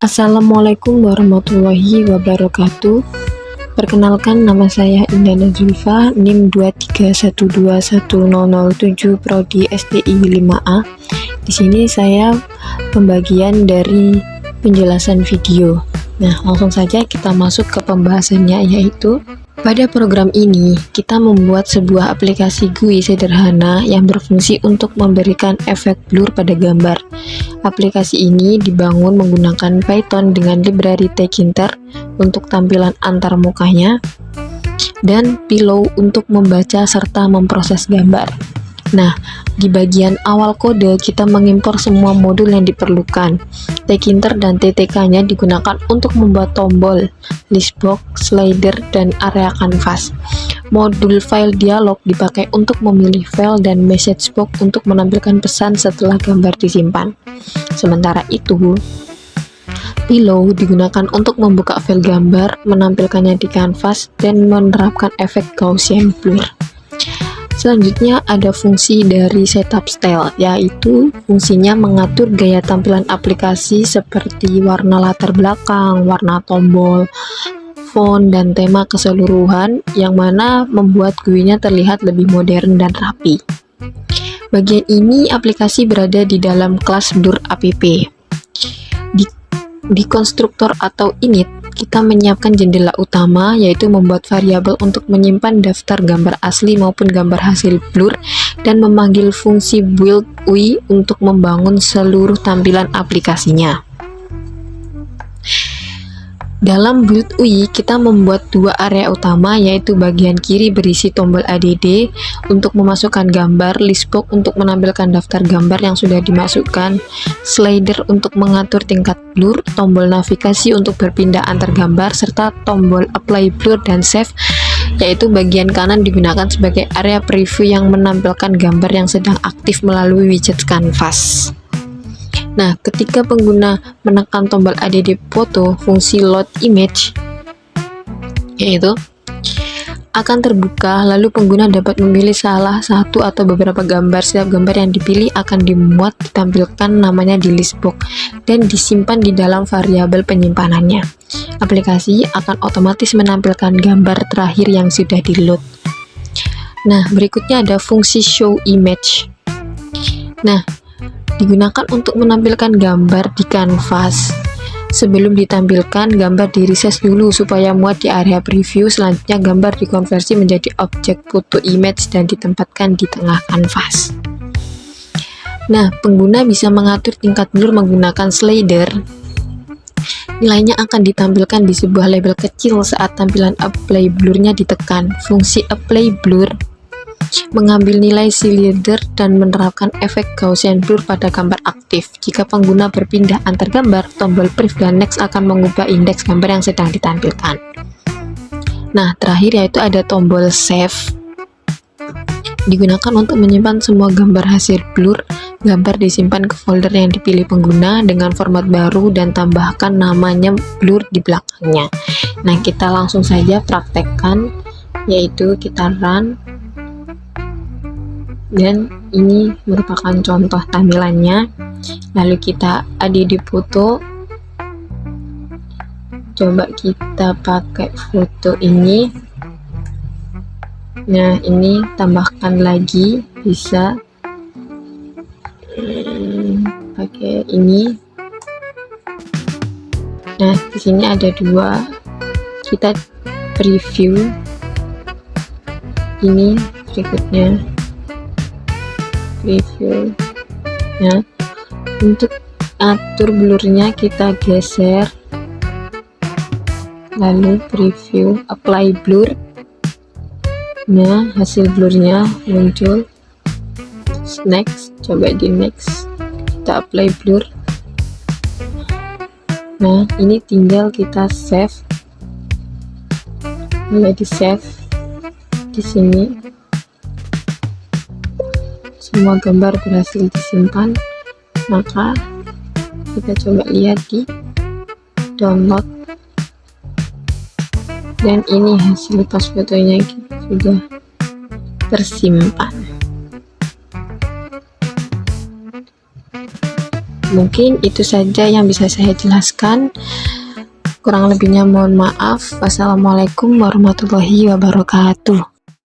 Assalamualaikum warahmatullahi wabarakatuh. Perkenalkan, nama saya Indana Zulfa, NIM 231210007, Prodi STI 5A. Di sini saya pembagian dari penjelasan video. Nah, langsung saja kita masuk ke pembahasannya, yaitu pada program ini, kita membuat sebuah aplikasi GUI sederhana yang berfungsi untuk memberikan efek blur pada gambar. Aplikasi ini dibangun menggunakan Python dengan library Tkinter untuk tampilan antarmukanya dan Pillow untuk membaca serta memproses gambar. Nah, di bagian awal kode kita mengimpor semua modul yang diperlukan. Tkinter dan TTK-nya digunakan untuk membuat tombol, listbox, slider, dan area kanvas. Modul file dialog dipakai untuk memilih file dan message box untuk menampilkan pesan setelah gambar disimpan. Sementara itu, Pillow digunakan untuk membuka file gambar, menampilkannya di kanvas, dan menerapkan efek Gaussian blur. Selanjutnya ada fungsi dari setup style, yaitu fungsinya mengatur gaya tampilan aplikasi seperti warna latar belakang, warna tombol, font, dan tema keseluruhan, yang mana membuat GUI-nya terlihat lebih modern dan rapi. Bagian ini aplikasi berada di dalam kelas blur app. Di konstruktor atau init, kita menyiapkan jendela utama, yaitu membuat variabel untuk menyimpan daftar gambar asli maupun gambar hasil blur, dan memanggil fungsi build UI untuk membangun seluruh tampilan aplikasinya. Dalam build UI, kita membuat dua area utama, yaitu bagian kiri berisi tombol ADD untuk memasukkan gambar, listbox untuk menampilkan daftar gambar yang sudah dimasukkan, slider untuk mengatur tingkat blur, tombol navigasi untuk berpindah antar gambar, serta tombol apply blur dan save, yaitu bagian kanan digunakan sebagai area preview yang menampilkan gambar yang sedang aktif melalui widget kanvas. Nah, ketika pengguna menekan tombol ADD foto, fungsi load image yaitu akan terbuka, lalu pengguna dapat memilih salah satu atau beberapa gambar. Setiap gambar yang dipilih akan dimuat, ditampilkan namanya di listbox, dan disimpan di dalam variabel penyimpanannya. Aplikasi akan otomatis menampilkan gambar terakhir yang sudah di-load. Nah, berikutnya ada fungsi show image. Nah, digunakan untuk menampilkan gambar di kanvas. Sebelum ditampilkan, gambar di-resize dulu supaya muat di area preview. Selanjutnya, gambar dikonversi menjadi objek foto image dan ditempatkan di tengah kanvas. Nah, pengguna bisa mengatur tingkat blur menggunakan slider. Nilainya akan ditampilkan di sebuah label kecil saat tampilan apply blurnya ditekan. Fungsi apply blur mengambil nilai slider dan menerapkan efek Gaussian blur pada gambar aktif. Jika pengguna berpindah antar gambar, tombol prev dan next akan mengubah indeks gambar yang sedang ditampilkan. Nah, terakhir yaitu ada tombol save. Digunakan untuk menyimpan semua gambar hasil blur. Gambar disimpan ke folder yang dipilih pengguna dengan format baru dan tambahkan namanya blur di belakangnya. Nah, kita langsung saja praktekkan, yaitu kita run. Dan ini merupakan contoh tampilannya. Lalu kita add foto, coba kita pakai foto ini. Nah, ini tambahkan lagi, bisa pakai ini. Nah, di sini ada dua, kita preview ini berikutnya. Preview. Nah, untuk atur blurnya kita geser, lalu preview, apply blur. Nah, hasil blurnya muncul. Next, coba di next, kita apply blur. Nah, ini tinggal kita save. Mulai di save di sini. Semua gambar berhasil disimpan. Maka kita coba lihat di download, dan ini hasil pas fotonya sudah tersimpan. Mungkin itu saja yang bisa saya jelaskan. Kurang lebihnya mohon maaf. Wassalamualaikum warahmatullahi wabarakatuh.